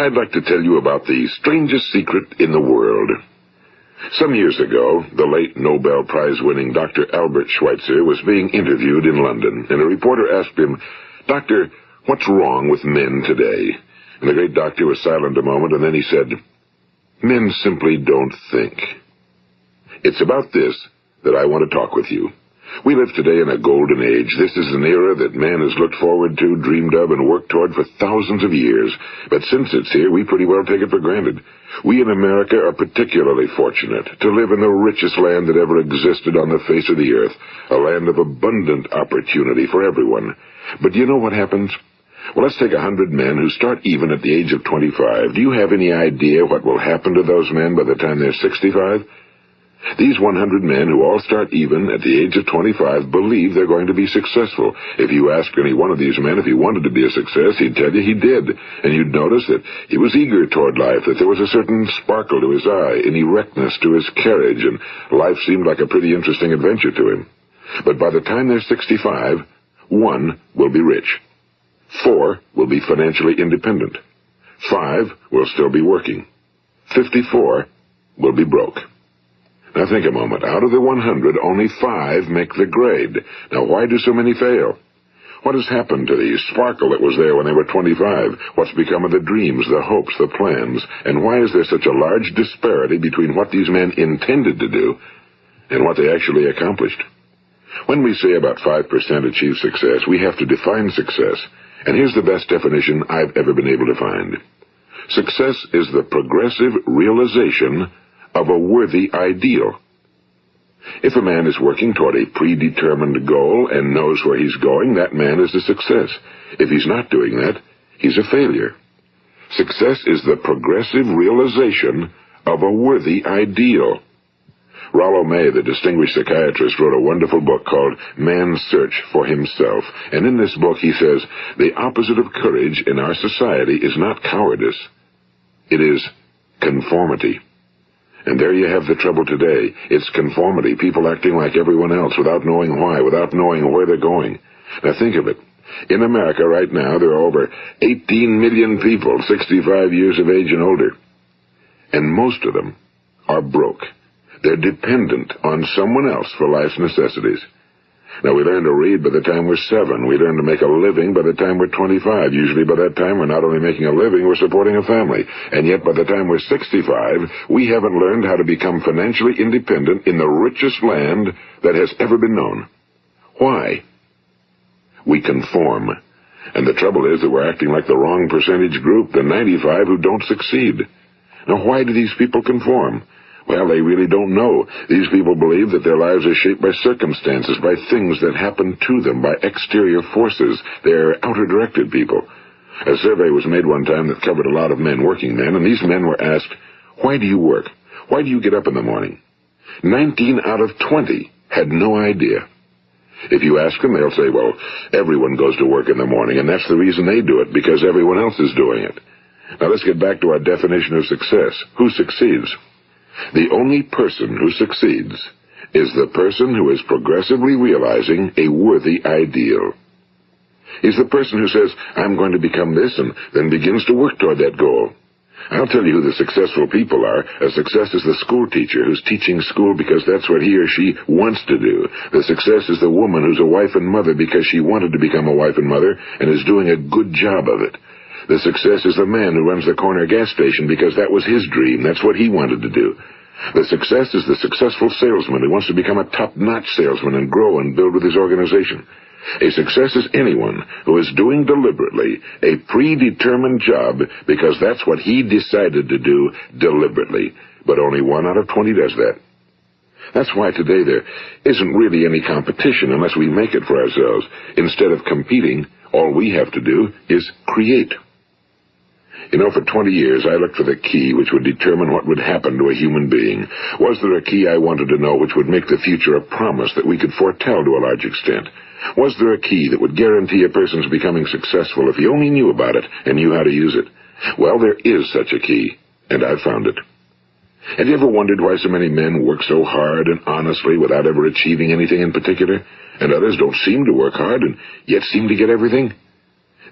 I'd like to tell you about the strangest secret in the world. Some years ago, the late Nobel Prize-winning Dr. Albert Schweitzer was being interviewed in London, and a reporter asked him, "Doctor, what's wrong with men today?" And the great doctor was silent a moment, and then he said, "Men simply don't think." It's about this that I want to talk with you. We live today in a golden age. This is an era that man has looked forward to, dreamed of, and worked toward for thousands of years. But since it's here, we pretty well take it for granted. We in America are particularly fortunate to live in the richest land that ever existed on the face of the earth, a land of abundant opportunity for everyone. But do you know what happens? Well, let's take 100 men who start even at the age of 25. Do you have any idea what will happen to those men by the time they're 65? These 100 men who all start even at the age of 25 believe they're going to be successful. If you ask any one of these men if he wanted to be a success, he'd tell you he did. And you'd notice that he was eager toward life, that there was a certain sparkle to his eye, an erectness to his carriage, and life seemed like a pretty interesting adventure to him. But by the time they're 65, 1 will be rich. 4 will be financially independent. 5 will still be working. 54 will be broke. Now think a moment. Out of the 100, only 5 make the grade. Now why do so many fail? What has happened to the sparkle that was there when they were 25? What's become of the dreams, the hopes, the plans? And why is there such a large disparity between what these men intended to do and what they actually accomplished? When we say about 5% achieve success, we have to define success. And here's the best definition I've ever been able to find. Success is the progressive realization of a worthy ideal. If a man is working toward a predetermined goal and knows where he's going, that man is a success. If he's not doing that, he's a failure. Success is the progressive realization of a worthy ideal. Rollo May, the distinguished psychiatrist, wrote a wonderful book called Man's Search for Himself. And in this book he says, the opposite of courage in our society is not cowardice. It is conformity. And there you have the trouble today. It's conformity, people acting like everyone else without knowing why, without knowing where they're going. Now think of it. In America right now, there are over 18 million people 65 years of age and older. And most of them are broke. They're dependent on someone else for life's necessities. Now, we learn to read by the time we're 7. We learn to make a living by the time we're 25. Usually by that time, we're not only making a living, we're supporting a family. And yet by the time we're 65, we haven't learned how to become financially independent in the richest land that has ever been known. Why? We conform. And the trouble is that we're acting like the wrong percentage group, the 95 who don't succeed. Now, why do these people conform? Well, they really don't know. These people believe that their lives are shaped by circumstances, by things that happen to them, by exterior forces. They're outer-directed people. A survey was made one time that covered a lot of men, working men, and these men were asked, "Why do you work? Why do you get up in the morning?" 19 out of 20 had no idea. If you ask them, they'll say, well, everyone goes to work in the morning, and that's the reason they do it, because everyone else is doing it. Now let's get back to our definition of success. Who succeeds? The only person who succeeds is the person who is progressively realizing a worthy ideal. He's the person who says, I'm going to become this, and then begins to work toward that goal. I'll tell you who the successful people are. A success is the school teacher who's teaching school because that's what he or she wants to do. The success is the woman who's a wife and mother because she wanted to become a wife and mother and is doing a good job of it. The success is the man who runs the corner gas station because that was his dream. That's what he wanted to do. The success is the successful salesman who wants to become a top-notch salesman and grow and build with his organization. A success is anyone who is doing deliberately a predetermined job because that's what he decided to do deliberately. But only 1 out of 20 does that. That's why today there isn't really any competition unless we make it for ourselves. Instead of competing, all we have to do is create. You know, for 20 years I looked for the key which would determine what would happen to a human being. Was there a key I wanted to know which would make the future a promise that we could foretell to a large extent? Was there a key that would guarantee a person's becoming successful if he only knew about it and knew how to use it? Well, there is such a key, and I've found it. Have you ever wondered why so many men work so hard and honestly without ever achieving anything in particular, and others don't seem to work hard and yet seem to get everything?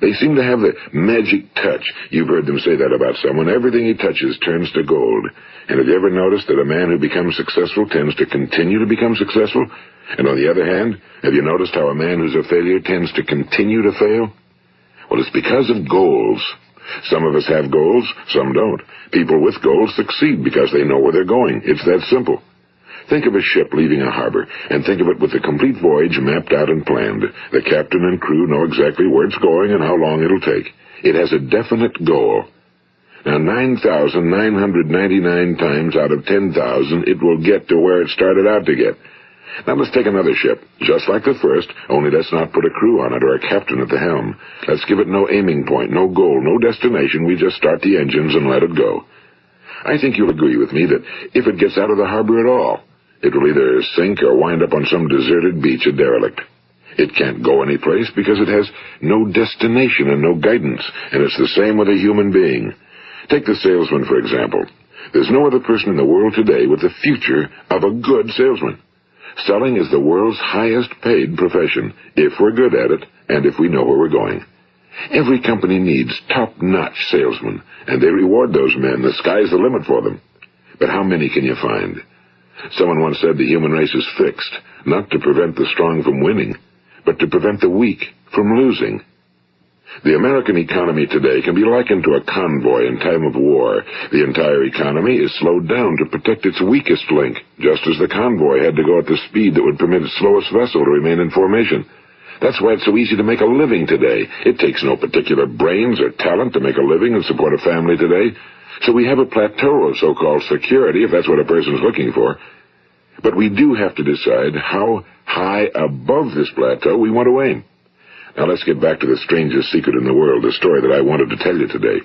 They seem to have the magic touch. You've heard them say that about someone. Everything he touches turns to gold. And have you ever noticed that a man who becomes successful tends to continue to become successful? And on the other hand, have you noticed how a man who's a failure tends to continue to fail? Well, it's because of goals. Some of us have goals, some don't. People with goals succeed because they know where they're going. It's that simple. Think of a ship leaving a harbor, and think of it with the complete voyage mapped out and planned. The captain and crew know exactly where it's going and how long it'll take. It has a definite goal. Now, 9,999 times out of 10,000, it will get to where it started out to get. Now, let's take another ship, just like the first, only let's not put a crew on it or a captain at the helm. Let's give it no aiming point, no goal, no destination. We just start the engines and let it go. I think you'll agree with me that if it gets out of the harbor at all, it will either sink or wind up on some deserted beach, a derelict. It can't go anyplace because it has no destination and no guidance, and it's the same with a human being. Take the salesman, for example. There's no other person in the world today with the future of a good salesman. Selling is the world's highest paid profession, if we're good at it and if we know where we're going. Every company needs top-notch salesmen, and they reward those men. The sky's the limit for them. But how many can you find? Someone once said the human race is fixed, not to prevent the strong from winning, but to prevent the weak from losing. The American economy today can be likened to a convoy in time of war. The entire economy is slowed down to protect its weakest link, just as the convoy had to go at the speed that would permit its slowest vessel to remain in formation. That's why it's so easy to make a living today. It takes no particular brains or talent to make a living and support a family today. So we have a plateau of so-called security, if that's what a person's looking for. But we do have to decide how high above this plateau we want to aim. Now let's get back to the strangest secret in the world, the story that I wanted to tell you today.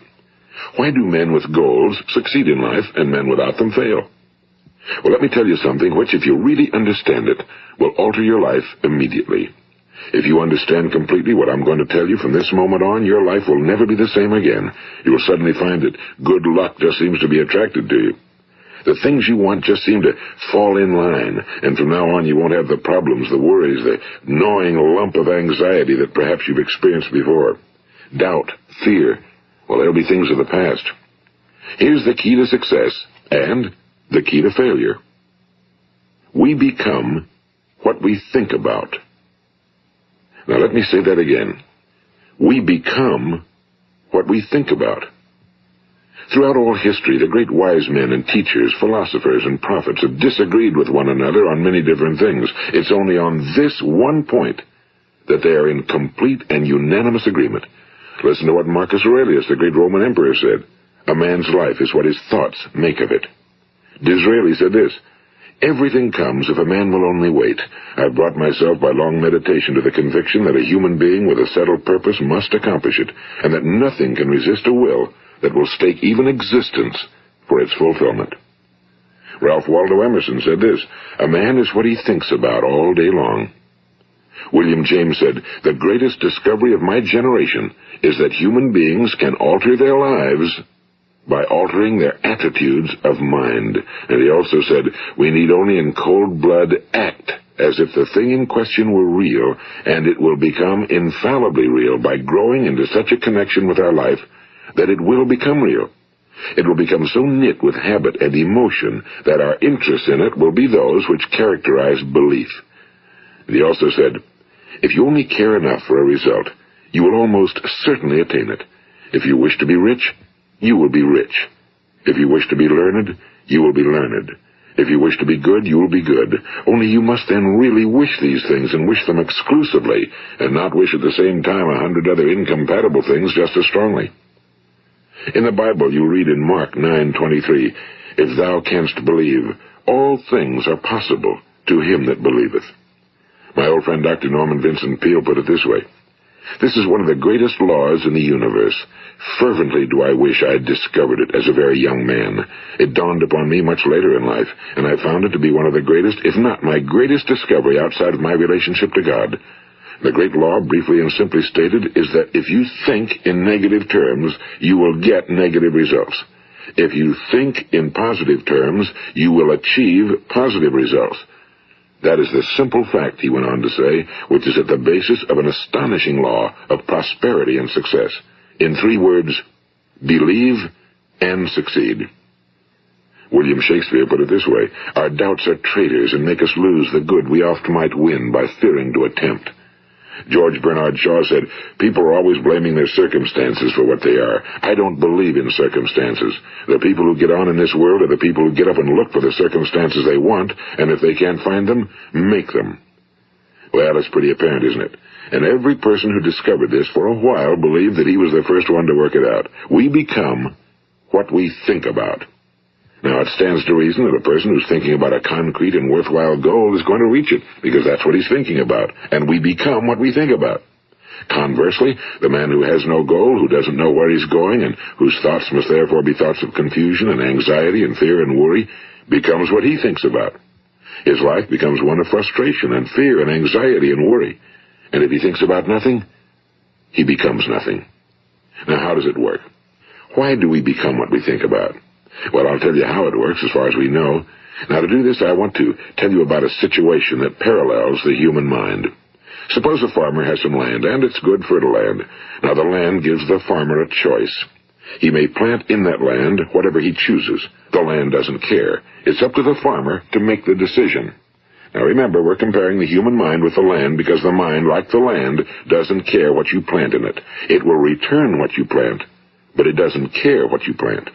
Why do men with goals succeed in life and men without them fail? Well, let me tell you something which, if you really understand it, will alter your life immediately. If you understand completely what I'm going to tell you from this moment on, your life will never be the same again. You will suddenly find that good luck just seems to be attracted to you. The things you want just seem to fall in line, and from now on you won't have the problems, the worries, the gnawing lump of anxiety that perhaps you've experienced before. Doubt, fear, well, they'll be things of the past. Here's the key to success and the key to failure. We become what we think about. Now let me say that again. We become what we think about. Throughout all history, the great wise men and teachers, philosophers and prophets have disagreed with one another on many different things. It's only on this one point that they are in complete and unanimous agreement. Listen to what Marcus Aurelius, the great Roman emperor, said. A man's life is what his thoughts make of it. Disraeli said this, everything comes if a man will only wait. I've brought myself by long meditation to the conviction that a human being with a settled purpose must accomplish it, and that nothing can resist a will that will stake even existence for its fulfillment. Ralph Waldo Emerson said this, a man is what he thinks about all day long. William James said, the greatest discovery of my generation is that human beings can alter their lives by altering their attitudes of mind. And he also said, we need only in cold blood act as if the thing in question were real, and it will become infallibly real by growing into such a connection with our life that it will become real. It will become so knit with habit and emotion that our interest in it will be those which characterize belief. And he also said, if you only care enough for a result, you will almost certainly attain it. If you wish to be rich, you will be rich. If you wish to be learned, you will be learned. If you wish to be good, you will be good. Only you must then really wish these things and wish them exclusively, and not wish at the same time 100 other incompatible things just as strongly. In the Bible, you read in Mark 9:23, if thou canst believe, all things are possible to him that believeth. My old friend Dr. Norman Vincent Peale put it this way, this is one of the greatest laws in the universe. Fervently do I wish I had discovered it as a very young man. It dawned upon me much later in life, and I found it to be one of the greatest, if not my greatest discovery outside of my relationship to God. The great law, briefly and simply stated, is that if you think in negative terms, you will get negative results. If you think in positive terms, you will achieve positive results. That is the simple fact, he went on to say, which is at the basis of an astonishing law of prosperity and success. In 3 words, believe and succeed. William Shakespeare put it this way: our doubts are traitors and make us lose the good we oft might win by fearing to attempt. George Bernard Shaw said, people are always blaming their circumstances for what they are. I don't believe in circumstances. The people who get on in this world are the people who get up and look for the circumstances they want, and if they can't find them, make them. Well, it's pretty apparent, isn't it? And every person who discovered this for a while believed that he was the first one to work it out. We become what we think about. Now, it stands to reason that a person who's thinking about a concrete and worthwhile goal is going to reach it, because that's what he's thinking about, and we become what we think about. Conversely, the man who has no goal, who doesn't know where he's going, and whose thoughts must therefore be thoughts of confusion and anxiety and fear and worry, becomes what he thinks about. His life becomes one of frustration and fear and anxiety and worry. And if he thinks about nothing, he becomes nothing. Now, how does it work? Why do we become what we think about? Well, I'll tell you how it works as far as we know. Now, to do this, I want to tell you about a situation that parallels the human mind. Suppose a farmer has some land, and it's good fertile land. Now, the land gives the farmer a choice. He may plant in that land whatever he chooses. The land doesn't care. It's up to the farmer to make the decision. Now, remember, we're comparing the human mind with the land because the mind, like the land, doesn't care what you plant in it. It will return what you plant, but it doesn't care what you plant.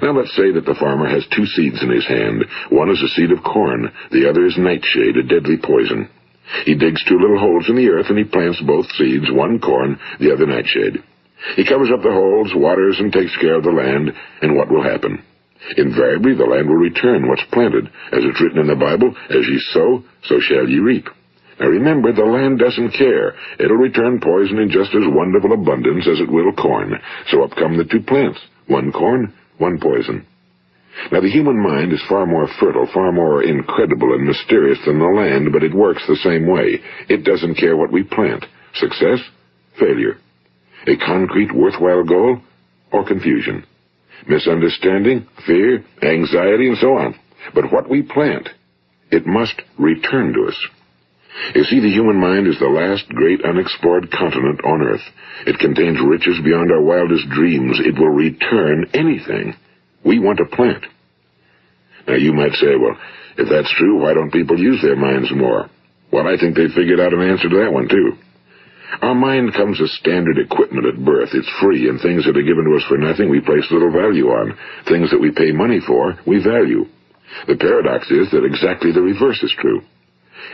Now, let's say that the farmer has 2 seeds in his hand. One is a seed of corn. The other is nightshade, a deadly poison. He digs 2 little holes in the earth, and he plants both seeds, one corn, the other nightshade. He covers up the holes, waters, and takes care of the land, and what will happen? Invariably, the land will return what's planted. As it's written in the Bible, as ye sow, so shall ye reap. Now remember, the land doesn't care. It'll return poison in just as wonderful abundance as it will corn. So up come the 2 plants, one corn, one poison. Now, the human mind is far more fertile, far more incredible and mysterious than the land, but it works the same way. It doesn't care what we plant. Success, failure. A concrete, worthwhile goal, or confusion. Misunderstanding, fear, anxiety, and so on. But what we plant, it must return to us. You see, the human mind is the last great unexplored continent on Earth. It contains riches beyond our wildest dreams. It will return anything we want to plant. Now, you might say, well, if that's true, why don't people use their minds more? Well, I think they figured out an answer to that one, too. Our mind comes as standard equipment at birth. It's free, and things that are given to us for nothing we place little value on. Things that we pay money for, we value. The paradox is that exactly the reverse is true.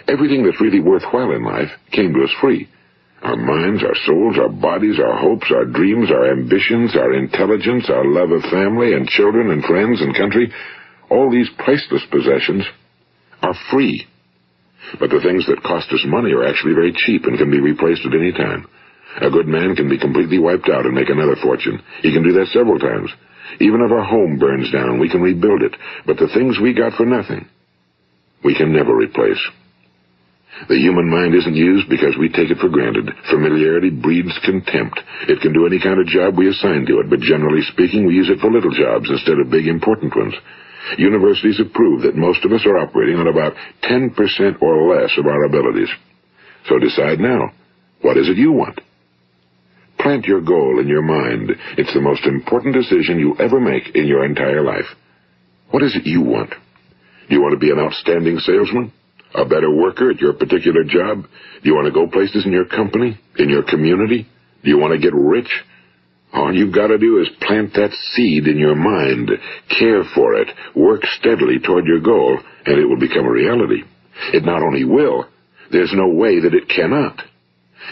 Everything that's really worthwhile in life came to us free. Our minds, our souls, our bodies, our hopes, our dreams, our ambitions, our intelligence, our love of family and children and friends and country, all these priceless possessions are free. But the things that cost us money are actually very cheap and can be replaced at any time. A good man can be completely wiped out and make another fortune. He can do that several times. Even if our home burns down, we can rebuild it. But the things we got for nothing, we can never replace. The human mind isn't used because we take it for granted. Familiarity breeds contempt. It can do any kind of job we assign to it, but generally speaking, we use it for little jobs instead of big, important ones. Universities have proved that most of us are operating on about 10% or less of our abilities. So decide now, what is it you want? Plant your goal in your mind. It's the most important decision you'll ever make in your entire life. What is it you want? Do you want to be an outstanding salesman? A better worker at your particular job? Do you want to go places in your company, in your community? Do you want to get rich? All you've got to do is plant that seed in your mind, care for it, work steadily toward your goal, and it will become a reality. It not only will, there's no way that it cannot.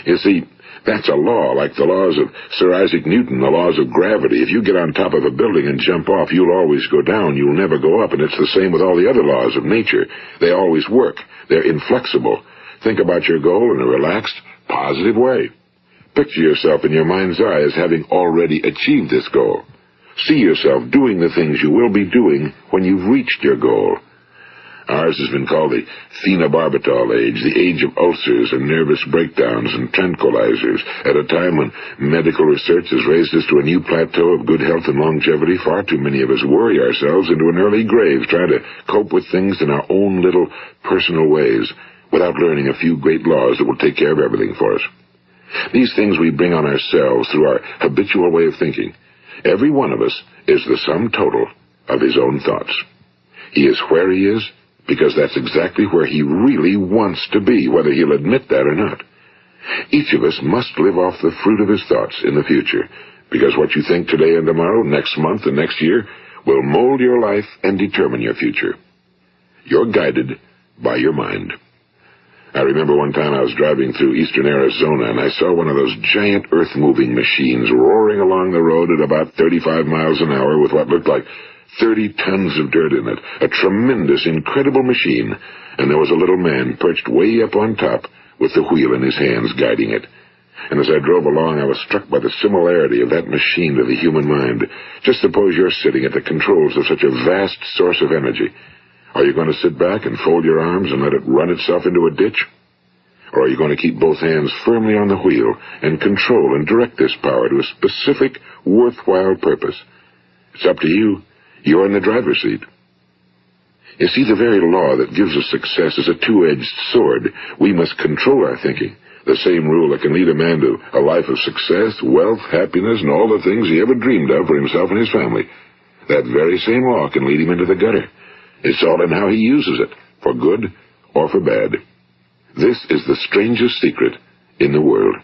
You see, that's a law, like the laws of Sir Isaac Newton, the laws of gravity. If you get on top of a building and jump off, you'll always go down. You'll never go up, and it's the same with all the other laws of nature. They always work. They're inflexible. Think about your goal in a relaxed, positive way. Picture yourself in your mind's eye as having already achieved this goal. See yourself doing the things you will be doing when you've reached your goal. Ours has been called the phenobarbital age, the age of ulcers and nervous breakdowns and tranquilizers. At a time when medical research has raised us to a new plateau of good health and longevity, far too many of us worry ourselves into an early grave trying to cope with things in our own little personal ways without learning a few great laws that will take care of everything for us. These things we bring on ourselves through our habitual way of thinking. Every one of us is the sum total of his own thoughts. He is where he is because that's exactly where he really wants to be, whether he'll admit that or not. Each of us must live off the fruit of his thoughts in the future, because what you think today and tomorrow, next month and next year, will mold your life and determine your future. You're guided by your mind. I remember one time I was driving through eastern Arizona, and I saw one of those giant earth-moving machines roaring along the road at about 35 miles an hour with what looked like 30 tons of dirt in it. A tremendous, incredible machine, and there was a little man perched way up on top with the wheel in his hands guiding it. And as I drove along, I was struck by the similarity of that machine to the human mind. Just suppose you're sitting at the controls of such a vast source of energy. Are you going to sit back and fold your arms and let it run itself into a ditch? Or are you going to keep both hands firmly on the wheel and control and direct this power to a specific, worthwhile purpose? It's up to you. You're in the driver's seat. You see, the very law that gives us success is a two-edged sword. We must control our thinking. The same rule that can lead a man to a life of success, wealth, happiness, and all the things he ever dreamed of for himself and his family. That very same law can lead him into the gutter. It's all in how he uses it, for good or for bad. This is the strangest secret in the world.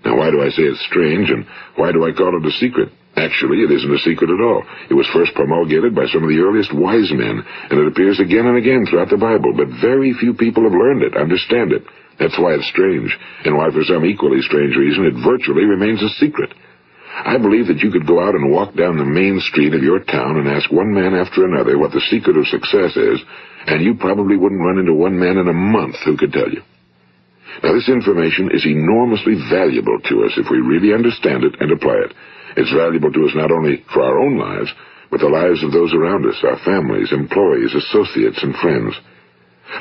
Now, why do I say it's strange, and why do I call it a secret? Actually, it isn't a secret at all. It was first promulgated by some of the earliest wise men, and it appears again and again throughout the Bible, but very few people have learned it, understand it. That's why it's strange, and why for some equally strange reason it virtually remains a secret. I believe that you could go out and walk down the main street of your town and ask one man after another what the secret of success is, and you probably wouldn't run into one man in a month who could tell you. Now, this information is enormously valuable to us if we really understand it and apply it. It's valuable to us not only for our own lives, but the lives of those around us, our families, employees, associates, and friends.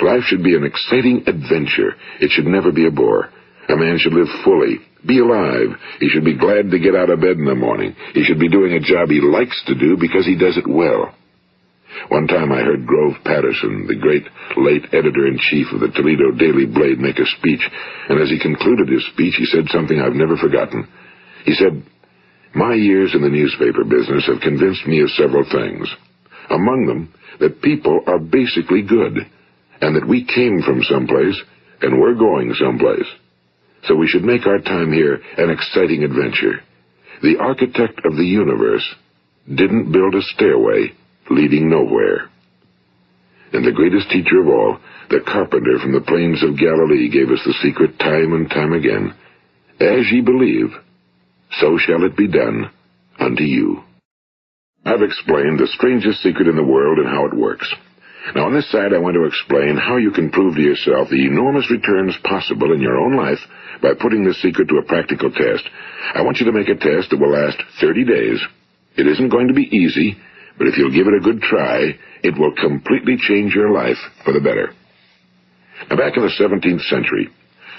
Life should be an exciting adventure. It should never be a bore. A man should live fully, be alive. He should be glad to get out of bed in the morning. He should be doing a job he likes to do because he does it well. One time I heard Grove Patterson, the great late editor-in-chief of the Toledo Daily Blade, make a speech, and as he concluded his speech, he said something I've never forgotten. He said, "My years in the newspaper business have convinced me of several things. Among them, that people are basically good, and that we came from someplace, and we're going someplace. So we should make our time here an exciting adventure. The architect of the universe didn't build a stairway leading nowhere." And the greatest teacher of all, the carpenter from the plains of Galilee, gave us the secret time and time again. As ye believe, so shall it be done unto you. I've explained the strangest secret in the world and how it works. Now, on this side, I want to explain how you can prove to yourself the enormous returns possible in your own life by putting this secret to a practical test. I want you to make a test that will last 30 days. It isn't going to be easy, but if you'll give it a good try, it will completely change your life for the better. Now, back in the 17th century,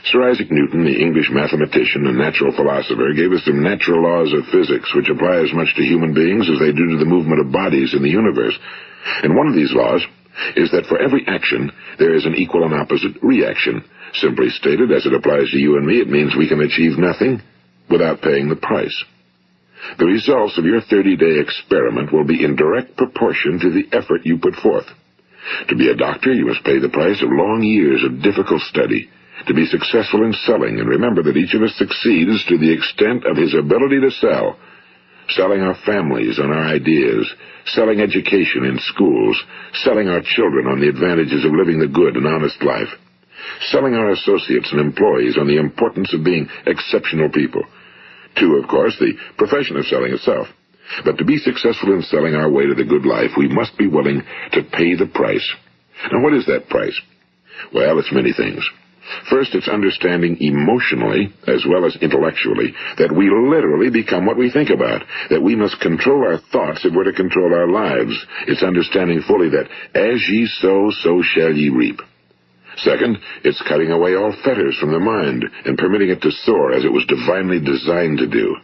Sir Isaac Newton, the English mathematician and natural philosopher, gave us some natural laws of physics which apply as much to human beings as they do to the movement of bodies in the universe. And one of these laws is that for every action, there is an equal and opposite reaction. Simply stated, as it applies to you and me, it means we can achieve nothing without paying the price. The results of your 30-day experiment will be in direct proportion to the effort you put forth. To be a doctor, you must pay the price of long years of difficult study. To be successful in selling, and remember that each of us succeeds to the extent of his ability to sell. Selling our families on our ideas, selling education in schools, selling our children on the advantages of living the good and honest life, selling our associates and employees on the importance of being exceptional people. To, of course, the profession of selling itself. But to be successful in selling our way to the good life, we must be willing to pay the price. Now, what is that price? Well, it's many things. First, it's understanding emotionally, as well as intellectually, that we literally become what we think about, that we must control our thoughts if we're to control our lives. It's understanding fully that as ye sow, so shall ye reap. Second, it's cutting away all fetters from the mind and permitting it to soar as it was divinely designed to do.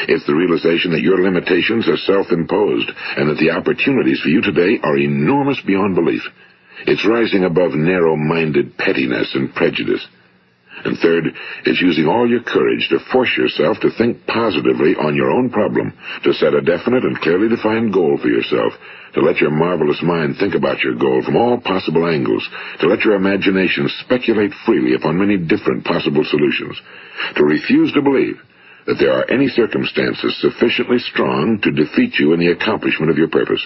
It's the realization that your limitations are self-imposed and that the opportunities for you today are enormous beyond belief. It's rising above narrow-minded pettiness and prejudice. And third, it's using all your courage to force yourself to think positively on your own problem, to set a definite and clearly defined goal for yourself, to let your marvelous mind think about your goal from all possible angles, to let your imagination speculate freely upon many different possible solutions, to refuse to believe that there are any circumstances sufficiently strong to defeat you in the accomplishment of your purpose,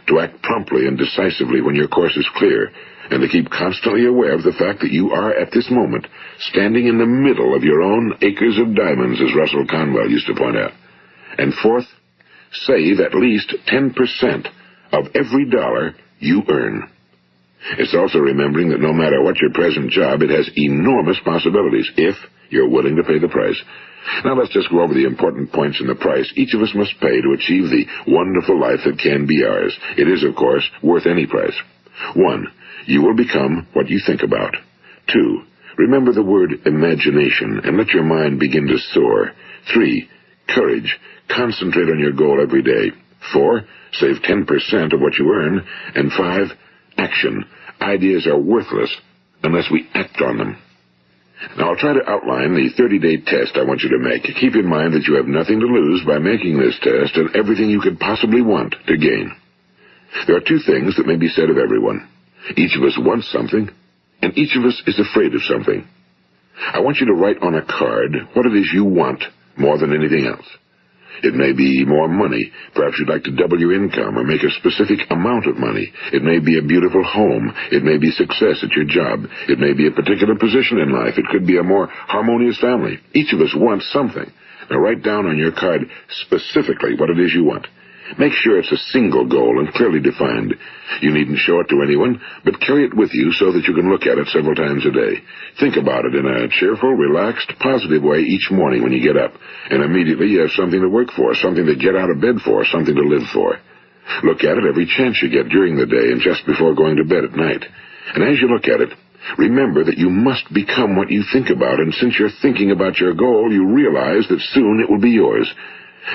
to act promptly and decisively when your course is clear, and to keep constantly aware of the fact that you are, at this moment, standing in the middle of your own acres of diamonds, as Russell Conwell used to point out. And fourth, save at least 10% of every dollar you earn. It's also remembering that no matter what your present job, it has enormous possibilities, if you're willing to pay the price. Now let's just go over the important points in the price each of us must pay to achieve the wonderful life that can be ours. It is, of course, worth any price. 1. You will become what you think about. 2. Remember the word imagination and let your mind begin to soar. 3. Courage. Concentrate on your goal every day. 4. Save 10% of what you earn. And 5. Action. Ideas are worthless unless we act on them. Now, I'll try to outline the 30-day test I want you to make. Keep in mind that you have nothing to lose by making this test and everything you could possibly want to gain. There are two things that may be said of everyone. Each of us wants something, and each of us is afraid of something. I want you to write on a card what it is you want more than anything else. It may be more money. Perhaps you'd like to double your income or make a specific amount of money. It may be a beautiful home. It may be success at your job. It may be a particular position in life. It could be a more harmonious family. Each of us wants something. Now write down on your card specifically what it is you want. Make sure it's a single goal and clearly defined. You needn't show it to anyone, but carry it with you so that you can look at it several times a day. Think about it in a cheerful, relaxed, positive way each morning when you get up, and immediately you have something to work for, something to get out of bed for, something to live for. Look at it every chance you get during the day and just before going to bed at night. And as you look at it, remember that you must become what you think about, and since you're thinking about your goal, you realize that soon it will be yours.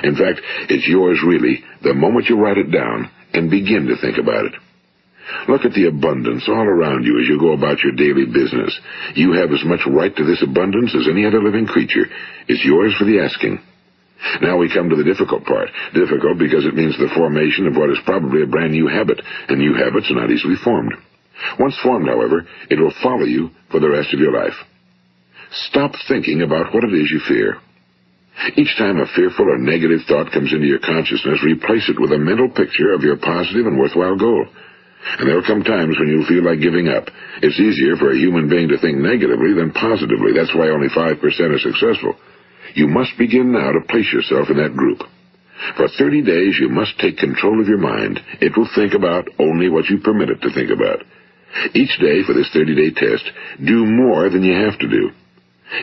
In fact, it's yours really the moment you write it down and begin to think about it. Look at the abundance all around you as you go about your daily business. You have as much right to this abundance as any other living creature. It's yours for the asking. Now we come to the difficult part. Difficult because it means the formation of what is probably a brand new habit, and new habits are not easily formed. Once formed, however, it will follow you for the rest of your life. Stop thinking about what it is you fear. Each time a fearful or negative thought comes into your consciousness, replace it with a mental picture of your positive and worthwhile goal. And there will come times when you'll feel like giving up. It's easier for a human being to think negatively than positively. That's why only 5% are successful. You must begin now to place yourself in that group. For 30 days, you must take control of your mind. It will think about only what you permit it to think about. Each day for this 30-day test, do more than you have to do.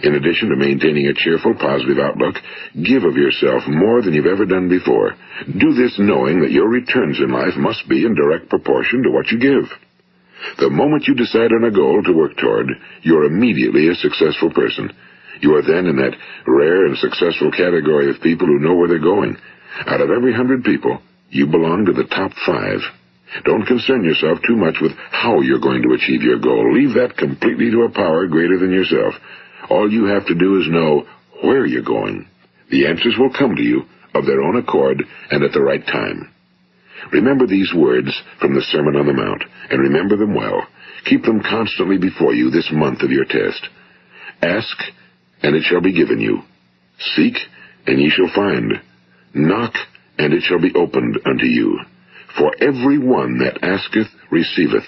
In addition to maintaining a cheerful, positive outlook, give of yourself more than you've ever done before. Do this knowing that your returns in life must be in direct proportion to what you give. The moment you decide on a goal to work toward, you're immediately a successful person. You are then in that rare and successful category of people who know where they're going. Out of every 100 people, you belong to the top 5. Don't concern yourself too much with how you're going to achieve your goal. Leave that completely to a power greater than yourself. All you have to do is know where you're going. The answers will come to you of their own accord and at the right time. Remember these words from the Sermon on the Mount, and remember them well. Keep them constantly before you this month of your test. Ask, and it shall be given you. Seek, and ye shall find. Knock, and it shall be opened unto you. For every one that asketh receiveth,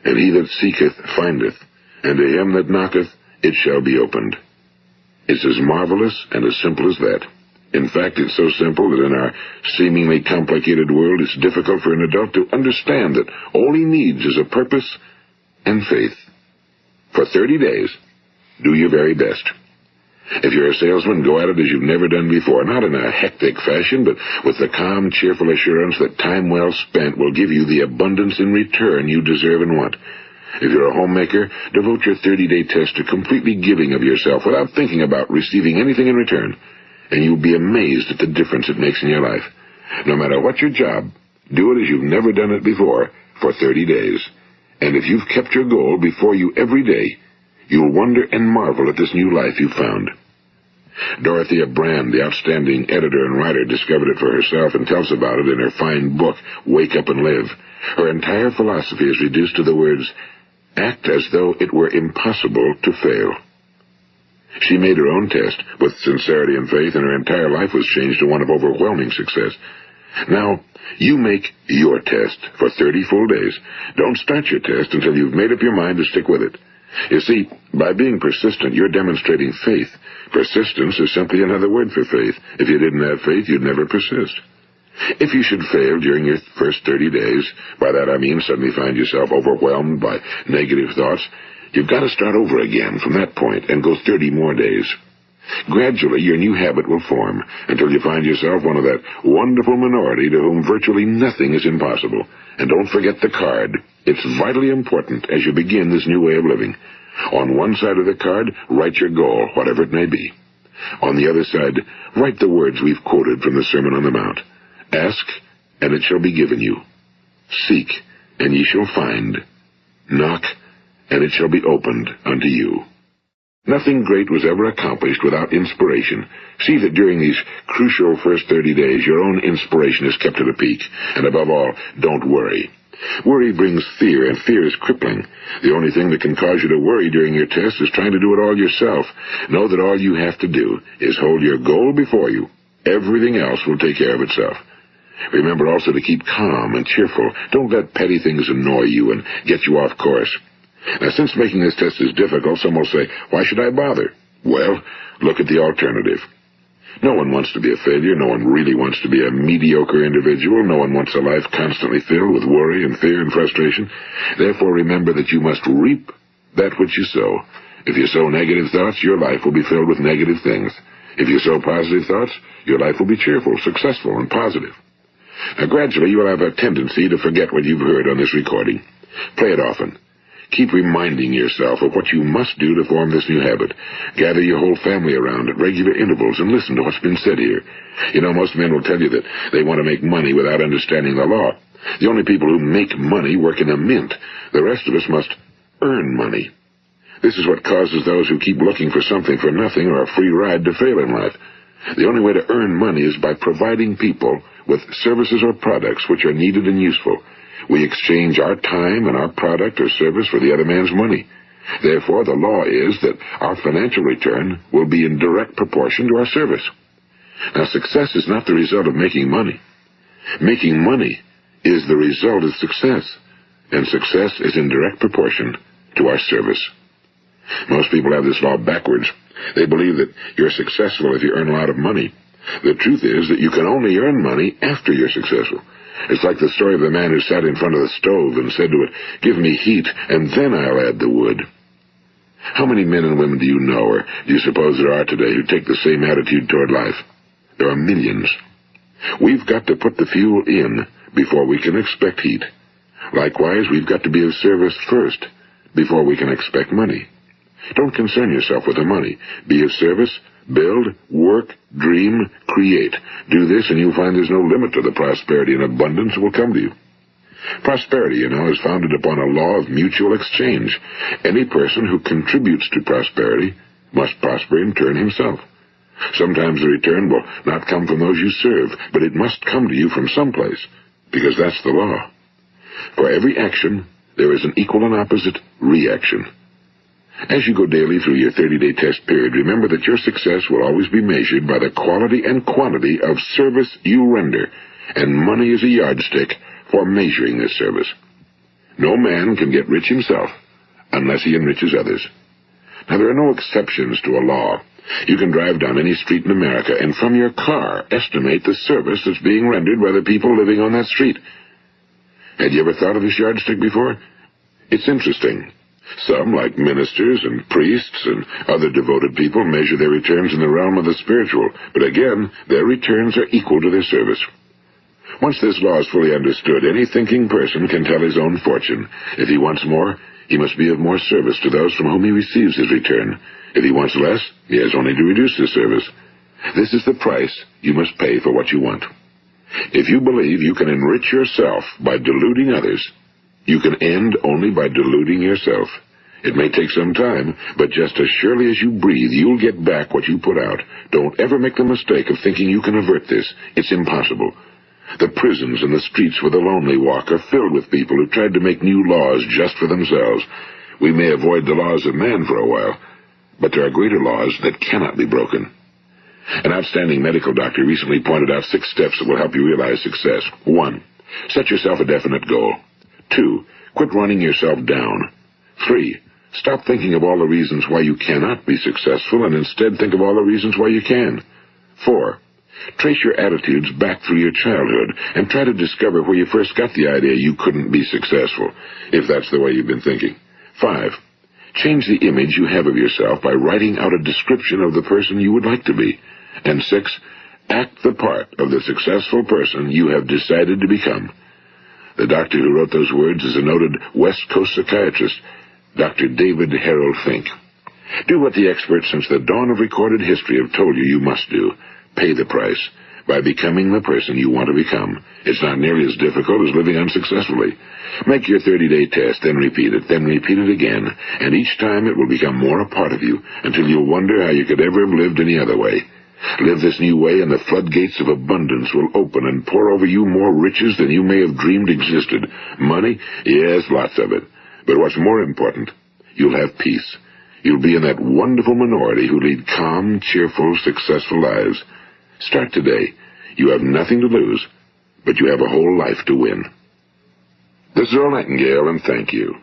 and he that seeketh findeth, and to him that knocketh it shall be opened. It's as marvelous and as simple as that. In fact, it's so simple that in our seemingly complicated world, it's difficult for an adult to understand that all he needs is a purpose and faith. For 30 days, Do your very best. If you're a salesman, go at it as you've never done before, not in a hectic fashion, but with the calm, cheerful assurance that time well spent will give you the abundance in return you deserve and want. If you're a homemaker, devote your 30-day test to completely giving of yourself without thinking about receiving anything in return, and you'll be amazed at the difference it makes in your life. No matter what your job, do it as you've never done it before for 30 days. And if you've kept your goal before you every day, you'll wonder and marvel at this new life you've found. Dorothea Brand, the outstanding editor and writer, discovered it for herself and tells about it in her fine book, Wake Up and Live. Her entire philosophy is reduced to the words, act as though it were impossible to fail. She made her own test with sincerity and faith, and her entire life was changed to one of overwhelming success. Now, you make your test for 30 full days. Don't start your test until you've made up your mind to stick with it. You see, by being persistent, you're demonstrating faith. Persistence is simply another word for faith. If you didn't have faith, you'd never persist. If you should fail during your first 30 days, by that I mean suddenly find yourself overwhelmed by negative thoughts, you've got to start over again from that point and go 30 more days. Gradually, your new habit will form until you find yourself one of that wonderful minority to whom virtually nothing is impossible. And don't forget the card. It's vitally important as you begin this new way of living. On one side of the card, write your goal, whatever it may be. On the other side, write the words we've quoted from the Sermon on the Mount. Ask, and it shall be given you. Seek, and ye shall find. Knock, and it shall be opened unto you. Nothing great was ever accomplished without inspiration. See that during these crucial first 30 days, your own inspiration is kept at a peak. And above all, don't worry. Worry brings fear, and fear is crippling. The only thing that can cause you to worry during your test is trying to do it all yourself. Know that all you have to do is hold your goal before you. Everything else will take care of itself. Remember also to keep calm and cheerful. Don't let petty things annoy you and get you off course. Now, since making this test is difficult, some will say, why should I bother? Well, look at the alternative. No one wants to be a failure. No one really wants to be a mediocre individual. No one wants a life constantly filled with worry and fear and frustration. Therefore, remember that you must reap that which you sow. If you sow negative thoughts, your life will be filled with negative things. If you sow positive thoughts, your life will be cheerful, successful, and positive. Now, gradually, you will have a tendency to forget what you've heard on this recording. Play it often. Keep reminding yourself of what you must do to form this new habit. Gather your whole family around at regular intervals and listen to what's been said here. You know, most men will tell you that they want to make money without understanding the law. The only people who make money work in a mint. The rest of us must earn money. This is what causes those who keep looking for something for nothing or a free ride to fail in life. The only way to earn money is by providing people with services or products which are needed and useful. We exchange our time and our product or service for the other man's money. Therefore, the law is that our financial return will be in direct proportion to our service. Now, success is not the result of making money. Making money is the result of success, and success is in direct proportion to our service. Most people have this law backwards. They believe that you're successful if you earn a lot of money. The truth is that you can only earn money after you're successful. It's like the story of the man who sat in front of the stove and said to it, give me heat, and then I'll add the wood. How many men and women do you know, or do you suppose there are today, who take the same attitude toward life? There are millions. We've got to put the fuel in before we can expect heat. Likewise, we've got to be of service first before we can expect money. Don't concern yourself with the money. Be of service, build, work, dream, create. Do this, and you'll find there's no limit to the prosperity and abundance that will come to you. Prosperity, you know, is founded upon a law of mutual exchange. Any person who contributes to prosperity must prosper in turn himself. Sometimes the return will not come from those you serve, but it must come to you from someplace, because that's the law. For every action, there is an equal and opposite reaction. As you go daily through your 30-day test period, remember that your success will always be measured by the quality and quantity of service you render, and money is a yardstick for measuring this service. No man can get rich himself unless he enriches others. Now, there are no exceptions to a law. You can drive down any street in America and from your car estimate the service that's being rendered by the people living on that street. Had you ever thought of this yardstick before? It's interesting. Some, like ministers and priests and other devoted people, measure their returns in the realm of the spiritual, but again, their returns are equal to their service. Once this law is fully understood, any thinking person can tell his own fortune. If he wants more, he must be of more service to those from whom he receives his return. If he wants less, he has only to reduce his service. This is the price you must pay for what you want. If you believe you can enrich yourself by deluding others, you can end only by deluding yourself. It may take some time, but just as surely as you breathe, you'll get back what you put out. Don't ever make the mistake of thinking you can avert this. It's impossible. The prisons and the streets where the lonely walk are filled with people who tried to make new laws just for themselves. We may avoid the laws of man for a while, but there are greater laws that cannot be broken. An outstanding medical doctor recently pointed out 6 steps that will help you realize success. 1. Set yourself a definite goal. 2. Quit running yourself down. 3. Stop thinking of all the reasons why you cannot be successful and instead think of all the reasons why you can. 4. Trace your attitudes back through your childhood and try to discover where you first got the idea you couldn't be successful, if that's the way you've been thinking. 5. Change the image you have of yourself by writing out a description of the person you would like to be. And 6. Act the part of the successful person you have decided to become. The doctor who wrote those words is a noted West Coast psychiatrist, Dr. David Harold Fink. Do what the experts since the dawn of recorded history have told you must do. Pay the price by becoming the person you want to become. It's not nearly as difficult as living unsuccessfully. Make your 30-day test, then repeat it again, and each time it will become more a part of you until you'll wonder how you could ever have lived any other way. Live this new way, and the floodgates of abundance will open and pour over you more riches than you may have dreamed existed. Money? Yes, lots of it. But what's more important, you'll have peace. You'll be in that wonderful minority who lead calm, cheerful, successful lives. Start today. You have nothing to lose, but you have a whole life to win. This is Earl Nightingale, and thank you.